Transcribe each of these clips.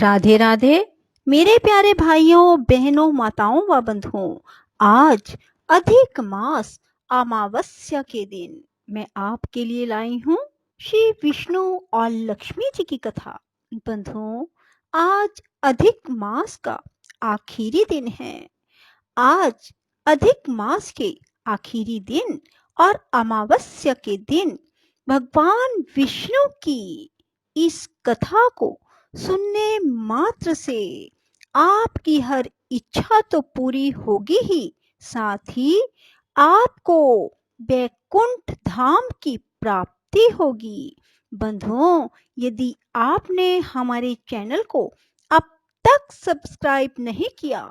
राधे राधे मेरे प्यारे भाइयों बहनों माताओं व बंधुओं। आज अधिक मास अमावस्या के दिन मैं आपके लिए लाई हूँ श्री विष्णु और लक्ष्मी जी की कथा। बंधुओं, आज अधिक मास का आखिरी दिन है। आज अधिक मास के आखिरी दिन और अमावस्या के दिन भगवान विष्णु की इस कथा को सुनने मात्र से आपकी हर इच्छा तो पूरी होगी ही, साथ ही आपको वैकुंठ धाम की प्राप्ति होगी। बंधुओं, यदि आपने हमारे चैनल को अब तक सब्सक्राइब नहीं किया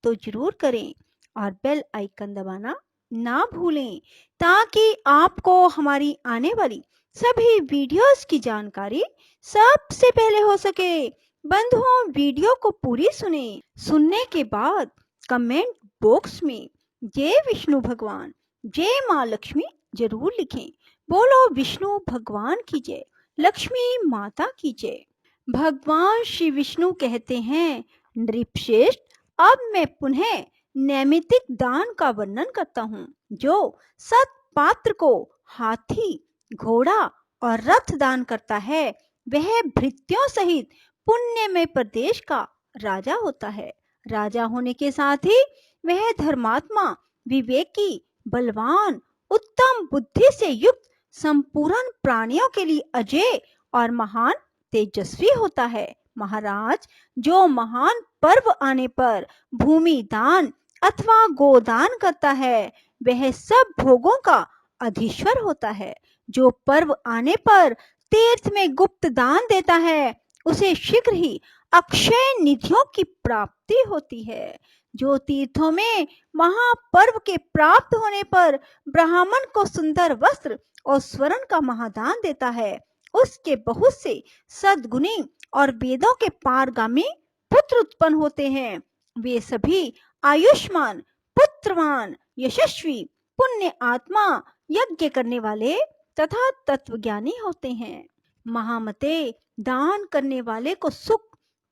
तो जरूर करें और बेल आइकन दबाना ना भूलें, ताकि आपको हमारी आने वाली सभी वीडियोस की जानकारी सबसे पहले हो सके। बंधुओं, वीडियो को पूरी सुने। सुनने के बाद कमेंट बॉक्स में जय विष्णु भगवान, जय माँ लक्ष्मी जरूर लिखें। बोलो विष्णु भगवान की जय, लक्ष्मी माता की जय। भगवान श्री विष्णु कहते हैं, नृपश्रेष्ठ, अब मैं पुनः नैमित्तिक दान का वर्णन करता हूँ। जो सत पात्र को हाथी, घोड़ा और रथ दान करता है, वह भृत्यों सहित पुण्यमय प्रदेश का राजा होता है। राजा होने के साथ ही वह धर्मात्मा, विवेकी, बलवान, उत्तम बुद्धि से युक्त, संपूर्ण प्राणियों के लिए अजय और महान तेजस्वी होता है। महाराज, जो महान पर्व आने पर भूमि दान अथवा गोदान करता है, वह सब भोगों का अधीश्वर होता है। जो पर्व आने पर तीर्थ में गुप्त दान देता है, उसे शीघ्र ही अक्षय निधियों की प्राप्ति होती है। जो तीर्थों में महापर्व के प्राप्त होने पर ब्राह्मण को सुंदर वस्त्र और स्वर्ण का महादान देता है, उसके बहुत से सद्गुणी और वेदों के पारगामी पुत्र उत्पन्न होते हैं। वे सभी आयुष्मान, पुत्रवान, यशस्वी, पुण्य आत्मा, यज्ञ करने वाले तथा तत्वज्ञानी होते हैं। महामते, दान करने वाले को सुख,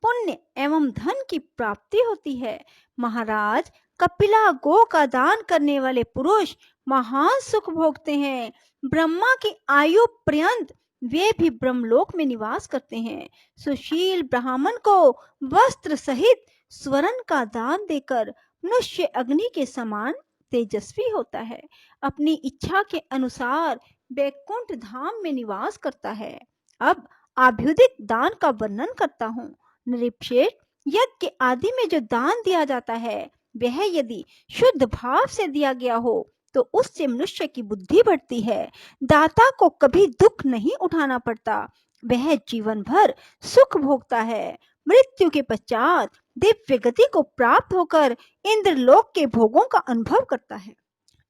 पुण्य एवं धन की प्राप्ति होती है। महाराज, कपिला गो का दान करने वाले पुरुष महान सुख भोगते हैं। ब्रह्मा की आयु पर्यंत वे भी ब्रह्मलोक में निवास करते हैं। सुशील ब्राह्मण को वस्त्र सहित स्वर्ण का दान देकर मनुष्य अग्नि के समान तेजस्वी होता है। अपनी इच्छा के अनुसार वैकुंठ धाम में निवास करता है। अब आभ्युदिक दान का वर्णन करता हूँ। नृपश्रेष्ठ, यज्ञ आदि में जो दान दिया जाता है, वह यदि शुद्ध भाव से दिया गया हो तो उससे मनुष्य की बुद्धि बढ़ती है। दाता को कभी दुख नहीं उठाना पड़ता, वह जीवन भर सुख भोगता है। मृत्यु के पश्चात दिव्य गति को प्राप्त होकर इंद्रलोक के भोगों का अनुभव करता है।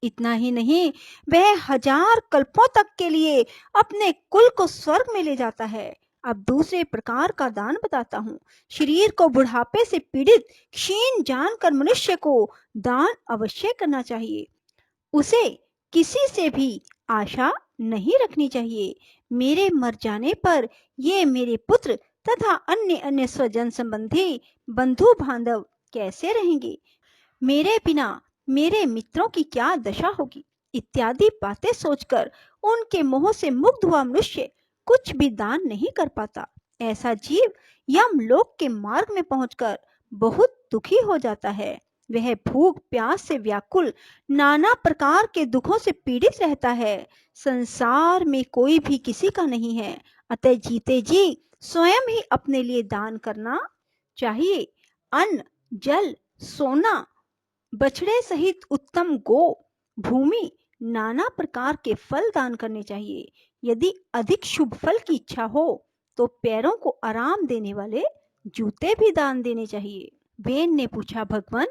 इतना ही नहीं, वह 1000 कल्पों तक के लिए अपने कुल को स्वर्ग में ले जाता है। अब दूसरे प्रकार का दान बताता हूँ। शरीर को बुढ़ापे से पीड़ित क्षीण जानकर मनुष्य को दान अवश्य करना चाहिए। उसे किसी से भी आशा नहीं रखनी चाहिए। मेरे मर जाने पर ये मेरे पुत्र तथा अन्य अन्य स्वजन संबंधी बंधु बांधव कैसे रहेंगे? मेरे बिना मेरे मित्रों की क्या दशा होगी? इत्यादि बातें सोचकर उनके मोह से मुक्त हुआ मनुष्य कुछ भी दान नहीं कर पाता। ऐसा जीव यमलोक के मार्ग में पहुंचकर बहुत दुखी हो जाता है। वह भूख प्यास से व्याकुल, नाना प्रकार के दुखों से पीड़ित रहता है। संसार में कोई भी किसी का नहीं है, अतः जीते जी स्वयं ही अपने लिए दान करना चाहिए। अन्न, जल, सोना, बछड़े सहित उत्तम गो, भूमि, नाना प्रकार के फल दान करने चाहिए। यदि अधिक शुभ फल की इच्छा हो तो पैरों को आराम देने वाले जूते भी दान देने चाहिए। वेन ने पूछा, भगवान,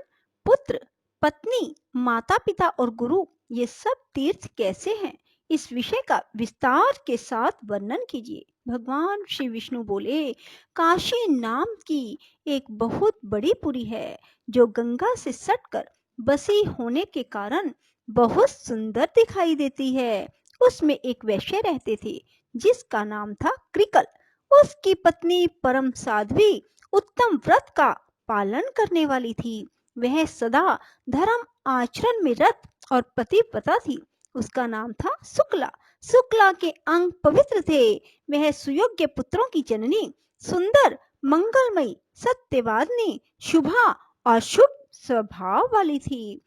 पुत्र, पत्नी, माता पिता और गुरु, ये सब तीर्थ कैसे हैं? इस विषय का विस्तार के साथ वर्णन कीजिए। भगवान श्री विष्णु बोले, काशी नाम की एक बहुत बड़ी पुरी है, जो गंगा से सटकर बसी होने के कारण बहुत सुंदर दिखाई देती है। उसमें एक वैश्य रहते थे, जिसका नाम था कृकल। उसकी पत्नी परम साध्वी, उत्तम व्रत का पालन करने वाली थी। वह सदा धर्म आचरण में रत और पतिव्रता थी। उसका नाम था शुक्ला। शुक्ला के अंग पवित्र थे। वह सुयोग्य पुत्रों की जननी, सुंदर, मंगलमयी, सत्यवादिनी, शुभा और शुभ स्वभाव वाली थी।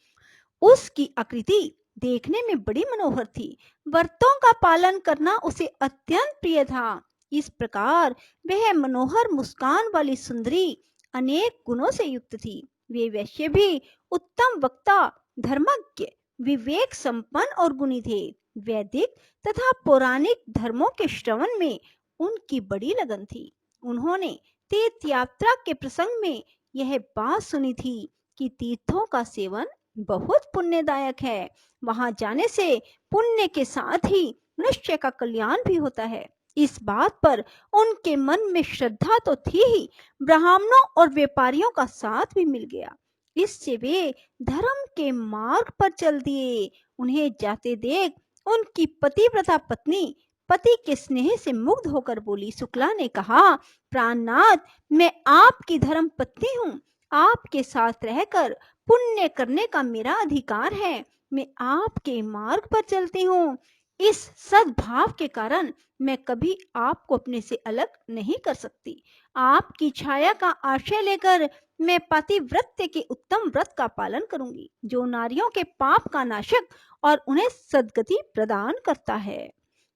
उसकी आकृति देखने में बड़ी मनोहर थी। व्रतों का पालन करना उसे अत्यंत प्रिय था। इस प्रकार वह मनोहर मुस्कान वाली सुंदरी अनेक गुणों से युक्त थी। वे वैश्य भी उत्तम वक्ता, धर्मज्ञ, विवेक संपन्न और गुणी थे। वैदिक तथा पौराणिक धर्मों के श्रवण में उनकी बड़ी लगन थी। उन्होंने तीर्थ यात्रा के प्रसंग में यह बात सुनी थी कि तीर्थों का सेवन बहुत पुण्यदायक है। वहां जाने से पुण्य के साथ ही मनुष्य का कल्याण भी होता है। इस बात पर उनके मन में श्रद्धा तो थी ही, ब्राह्मणों और व्यापारियों का साथ भी मिल गया। इससे वे धर्म के मार्ग पर चल दिए। उन्हें जाते देख उनकी पतिव्रता पत्नी पति के स्नेह से मुग्ध होकर बोली। शुक्ला ने कहा, प्राणनाथ, मैं आपकी धर्म पत्नी हूँ। आपके साथ रहकर पुण्य करने का मेरा अधिकार है। मैं आपके मार्ग पर चलती हूँ। इस सद्भाव के कारण मैं कभी आपको अपने से अलग नहीं कर सकती। आपकी छाया का आश्रय लेकर मैं पतिव्रत्य के उत्तम व्रत का पालन करूंगी, जो नारियों के पाप का नाशक और उन्हें सद्गति प्रदान करता है।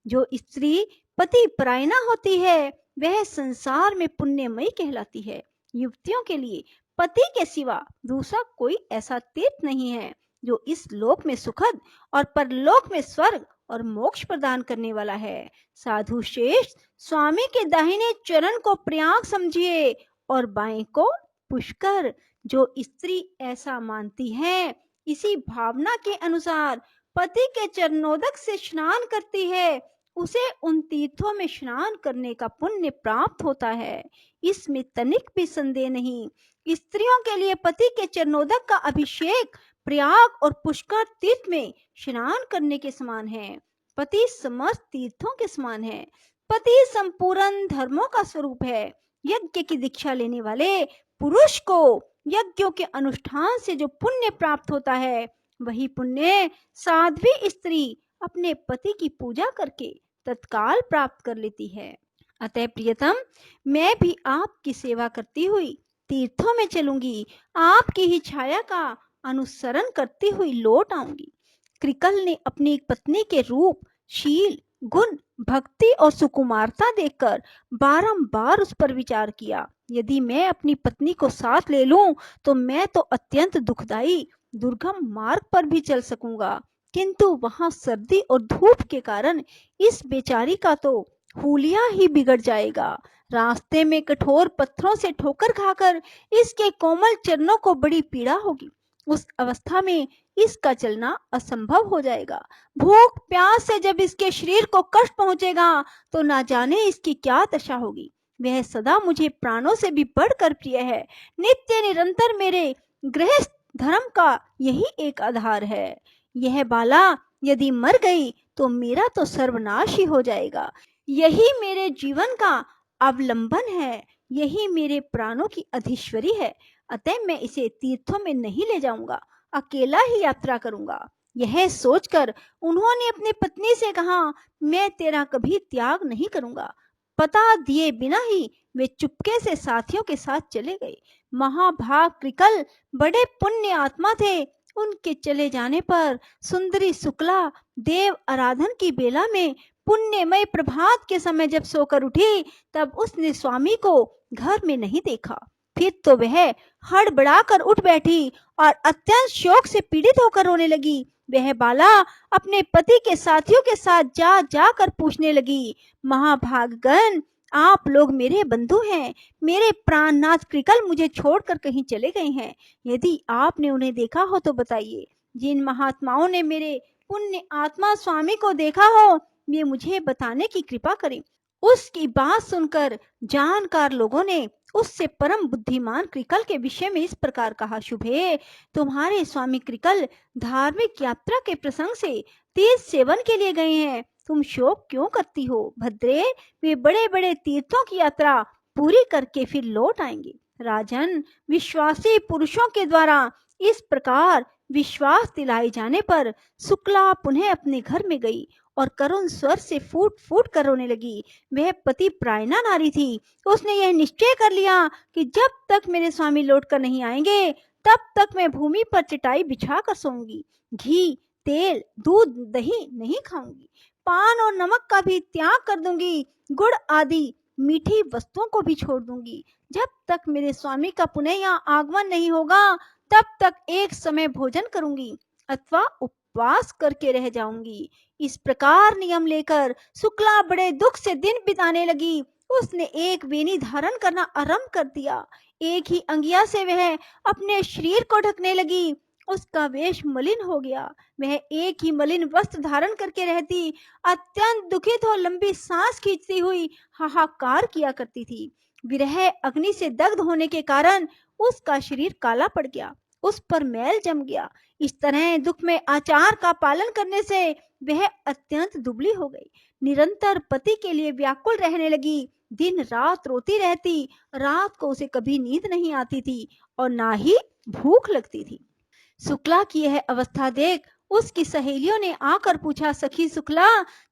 जो स्त्री पति परायणा होती है, वह संसार में पुण्यमयी कहलाती है। युवतियों के लिए पति के सिवा दूसरा कोई ऐसा तीर्थ नहीं है जो इस लोक में सुखद और परलोक में स्वर्ग और मोक्ष प्रदान करने वाला है। साधु श्रेष्ठ, स्वामी के दाहिने चरण को प्रयाग समझिए और बाएं को पुष्कर। जो स्त्री ऐसा मानती है, इसी भावना के अनुसार पति के चरणोदक से स्नान करती है, उसे उन तीर्थों में स्नान करने का पुण्य प्राप्त होता है। इसमें तनिक भी संदेह नहीं। स्त्रियों के लिए पति के चरणोदक का अभिषेक प्रयाग और पुष्कर तीर्थ में स्नान करने के समान है। पति समस्त तीर्थों के समान है। पति संपूर्ण धर्मों का स्वरूप है। यज्ञ की दीक्षा लेने वाले पुरुष को यज्ञों के अनुष्ठान से जो पुण्य प्राप्त होता है, वही पुण्य साध्वी स्त्री अपने पति की पूजा करके तत्काल प्राप्त कर लेती है। अतः प्रियतम, मैं भी आपकी सेवा करती हुई तीर्थों में चलूंगी। आपकी ही छाया का अनुसरण करती हुई लौट आऊंगी। कृकल ने अपनी पत्नी के रूप, शील, गुण, भक्ति और सुकुमारता देखकर बारंबार उस पर विचार किया। यदि मैं अपनी पत्नी को साथ ले लूं तो मैं तो अत्यंत दुखदायी दुर्गम मार्ग पर भी चल सकूंगा, किंतु वहां सर्दी और धूप के कारण इस बेचारी का तो हुलिया ही बिगड़ जाएगा। रास्ते में कठोर पत्थरों से ठोकर खाकर इसके कोमल चरणों को बड़ी पीड़ा होगी। उस अवस्था में इसका चलना असंभव हो जाएगा। भूख प्यास से जब इसके शरीर को कष्ट पहुंचेगा तो ना जाने इसकी क्या दशा होगी। वह सदा मुझे प्राणों से भी बढ़कर प्रिय है। नित्य निरंतर मेरे गृहस्थ धर्म का यही एक आधार है। यह बाला यदि मर गई तो मेरा तो सर्वनाश ही हो जाएगा। यही मेरे जीवन का अवलंबन है। यही मेरे प्राणों की अधीश्वरी है। अतः मैं इसे तीर्थों में नहीं ले जाऊंगा, अकेला ही यात्रा करूंगा। यह सोचकर उन्होंने अपनी पत्नी से कहा, मैं तेरा कभी त्याग नहीं करूंगा। पता दिए बिना ही वे चुपके से साथियों के साथ चले गए। महाभाग कृकल बड़े पुण्य आत्मा थे। उनके चले जाने पर सुंदरी शुक्ला देव आराधन की बेला में पुण्यमय प्रभात के समय जब सोकर उठी, तब उसने स्वामी को घर में नहीं देखा। फिर तो वह हड़बड़ाकर उठ बैठी और अत्यंत शोक से पीड़ित होकर रोने लगी। वह बाला अपने पति के साथियों के साथ जा जाकर पूछने लगी, महाभागगण, आप लोग मेरे बंधु हैं। मेरे प्राणनाथ कृकल मुझे छोड़कर कहीं चले गए हैं। यदि आपने उन्हें देखा हो तो बताइए। जिन महात्माओं ने मेरे पुण्य आत्मा स्वामी को देखा हो, वे मुझे बताने की कृपा करें। उसकी बात सुनकर जानकार लोगों ने उससे परम बुद्धिमान कृकल के विषय में इस प्रकार कहा, शुभे, तुम्हारे स्वामी कृकल धार्मिक यात्रा के प्रसंग से तीर्थ सेवन के लिए गए हैं। तुम शोक क्यों करती हो भद्रे? वे बड़े बड़े तीर्थों की यात्रा पूरी करके फिर लौट आएंगे। राजन, विश्वासी पुरुषों के द्वारा इस प्रकार विश्वास दिलाए जाने पर शुक्ला पुनः अपने घर में गई और करुण स्वर से फूट फूट कर रोने लगी। वह पति प्रायणा नारी थी। उसने यह निश्चय कर लिया कि जब तक मेरे स्वामी लौट कर नहीं आएंगे तब तक मैं भूमि पर चटाई बिछा कर सोऊंगी। घी, तेल, दूध, दही नहीं खाऊंगी। पान और नमक का भी त्याग कर दूंगी। गुड़ आदि मीठी वस्तुओं को भी छोड़ दूंगी। जब तक मेरे स्वामी का पुनः यहाँ आगमन नहीं होगा तब तक एक समय भोजन करूंगी अथवा उपवास करके रह जाऊंगी। इस प्रकार नियम लेकर शुक्ला बड़े दुख से दिन बिताने लगी। उसने एक वेणी धारण करना आरंभ कर दिया। एक ही अंगिया से वह अपने शरीर को ढकने लगी। उसका वेश मलिन हो गया। वह एक ही मलिन वस्त्र धारण करके रहती। अत्यंत दुखित हो लंबी सांस खींचती हुई हाहाकार किया करती थी। विरह अग्नि से दग्ध होने के कारण उसका शरीर काला पड़ गया, उस पर मैल जम गया। इस तरह दुख में आचार का पालन करने से वह अत्यंत दुबली हो गई। निरंतर पति के लिए व्याकुल रहने लगी। दिन रात रोती रहती। रात को उसे कभी नींद नहीं आती थी और ना ही भूख लगती थी। शुक्ला की यह अवस्था देख उसकी सहेलियों ने आकर पूछा, सखी शुक्ला,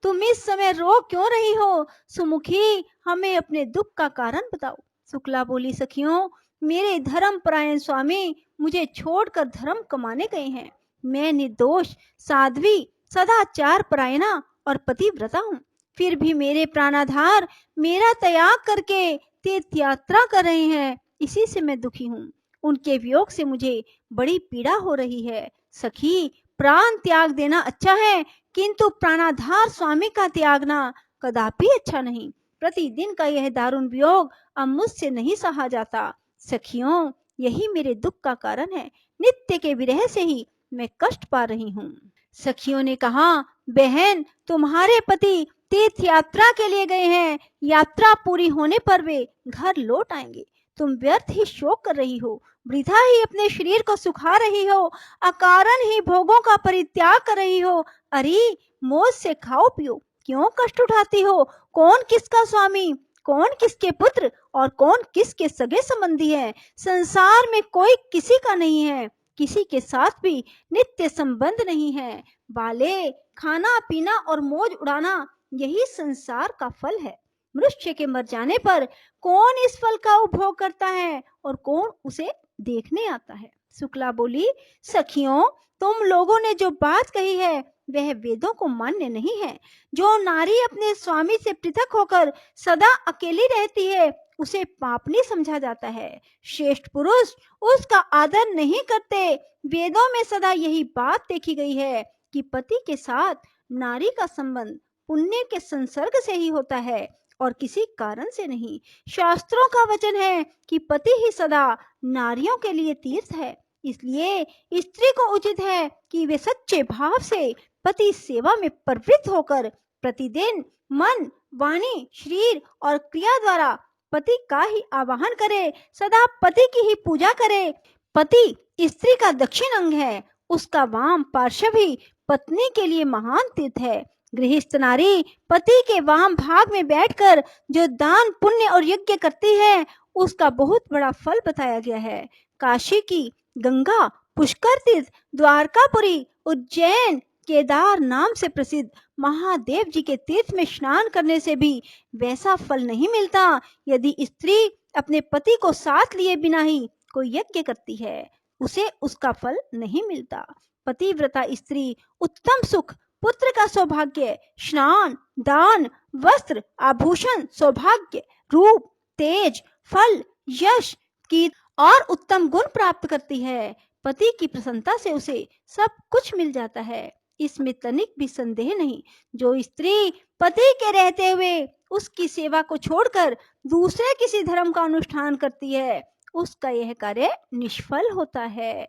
तुम इस समय रो क्यों रही हो? सुमुखी, हमें अपने दुख का कारण बताओ। शुक्ला बोली, सखियों, मेरे धर्म परायण स्वामी मुझे छोड़कर धर्म कमाने गए हैं। मैं निर्दोष, साध्वी, सदाचार परायणा और पतिव्रता हूँ। फिर भी मेरे प्राणाधार मेरा त्याग करके तीर्थ यात्रा कर रहे हैं। इसी से मैं दुखी हूँ। उनके वियोग से मुझे बड़ी पीड़ा हो रही है। सखी, प्राण त्याग देना अच्छा है, किंतु प्राणाधार स्वामी का त्यागना कदापि अच्छा नहीं। प्रतिदिन का यह दारुण वियोग अब मुझसे नहीं सहा जाता। सखियों, यही मेरे दुख का कारण है। नित्य के विरह से ही मैं कष्ट पा रही हूँ। सखियों ने कहा, बहन, तुम्हारे पति तीर्थ यात्रा के लिए गए हैं। यात्रा पूरी होने पर वे घर लौट आएंगे। तुम व्यर्थ ही शोक कर रही हो, वृथा ही अपने शरीर को सुखा रही हो, अकारण ही भोगों का परित्याग कर रही हो। अरे, मौज से खाओ पियो, क्यों कष्ट उठाती हो? कौन किसका स्वामी, कौन किसके पुत्र और कौन किसके सगे संबंधी है? संसार में कोई किसी का नहीं है, किसी के साथ भी नित्य संबंध नहीं है। बाले, खाना पीना और मौज उड़ाना यही संसार का फल है। मनुष्य के मर जाने पर कौन इस फल का उपभोग करता है और कौन उसे देखने आता है? शुक्ला बोली, सखियों, तुम लोगों ने जो बात कही है वह वेदों को मान्य नहीं है। जो नारी अपने स्वामी से पृथक होकर सदा अकेली रहती है उसे पापनी समझा जाता है। श्रेष्ठ पुरुष उसका आदर नहीं करते। वेदों में सदा यही बात देखी गई है कि पति के साथ नारी का संबंध पुण्य के संसर्ग से ही होता है और किसी कारण से नहीं। शास्त्रों का वचन है कि पति ही सदा नारियों के लिए तीर्थ है। इसलिए स्त्री को उचित है कि वे सच्चे भाव से पति सेवा में प्रवृत्त होकर प्रतिदिन मन, वाणी, शरीर और क्रिया द्वारा पति का ही आवाहन करे, सदा पति की ही पूजा करे। पति स्त्री का दक्षिण अंग है, उसका वाम पार्श्व ही पत्नी के लिए महान तीर्थ है। गृहस्थ नारी पति के वाम भाग में बैठकर जो दान, पुण्य और यज्ञ करती है उसका बहुत बड़ा फल बताया गया है। काशी की गंगा, पुष्कर तीर्थ, द्वारकापुरी, उज्जैन, केदार नाम से प्रसिद्ध महादेव जी के तीर्थ में स्नान करने से भी वैसा फल नहीं मिलता यदि स्त्री अपने पति को साथ लिए बिना ही कोई यज्ञ करती है, उसे उसका फल नहीं मिलता। पतिव्रता स्त्री उत्तम सुख, पुत्र का सौभाग्य, स्नान, दान, वस्त्र, आभूषण, सौभाग्य, रूप, तेज, फल, यश, कीर्ति और उत्तम गुण प्राप्त करती है। पति की प्रसन्नता से उसे सब कुछ मिल जाता है, इसमें तनिक भी संदेह नहीं। जो स्त्री पति के रहते हुए उसकी सेवा को छोड़कर दूसरे किसी धर्म का अनुष्ठान करती है उसका यह कार्य निष्फल होता है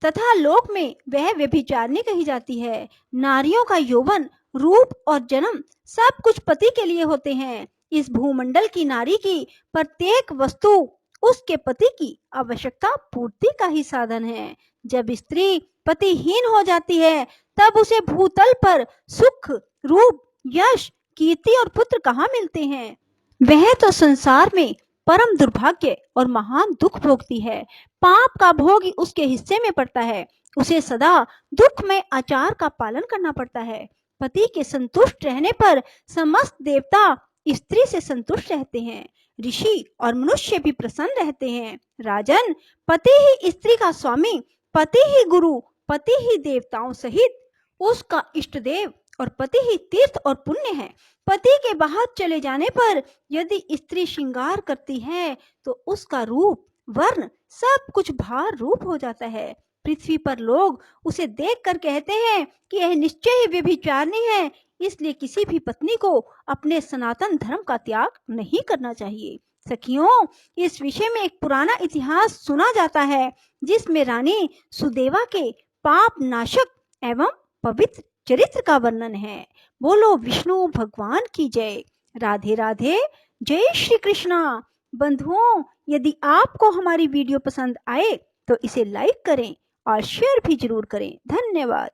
तथा लोक में वह व्यभिचारिणी कही जाती है। नारियों का यौवन, रूप और जन्म सब कुछ पति के लिए होते हैं। इस भूमंडल की नारी की प्रत्येक वस्तु उसके पति की आवश्यकता पूर्ति का ही साधन है। जब स्त्री पतिहीन हो जाती है तब उसे भूतल पर सुख, रूप, यश, कीर्ति और पुत्र कहाँ मिलते हैं। वह तो संसार में परम दुर्भाग्य और महान दुख भोगती है। पाप का भोग उसके हिस्से में पड़ता है। उसे सदा दुख में आचार का पालन करना पड़ता है। पति के संतुष्ट रहने पर समस्त देवता स्त्री से संतुष्ट रहते हैं। ऋषि और मनुष्य भी प्रसन्न रहते हैं। राजन, पति ही स्त्री का स्वामी, पति ही गुरु, पति ही देवताओं सहित उसका इष्ट देव और पति ही तीर्थ और पुण्य है। पति के बाहर चले जाने पर यदि स्त्री श्रृंगार करती है तो उसका रूप, वर्ण सब कुछ भार रूप हो जाता है। पृथ्वी पर लोग उसे देखकर कहते हैं कि यह निश्चय ही व्यभिचारिणी है। इसलिए किसी भी पत्नी को अपने सनातन धर्म का त्याग नहीं करना चाहिए। सखियों, इस विषय में एक पुराना इतिहास सुना जाता है जिसमें रानी सुदेवा के पाप नाशक एवं पवित्र चरित्र का वर्णन है। बोलो विष्णु भगवान की जय। राधे राधे। जय श्री कृष्णा। बंधुओं, यदि आपको हमारी वीडियो पसंद आए तो इसे लाइक करें और शेयर भी जरूर करें। धन्यवाद।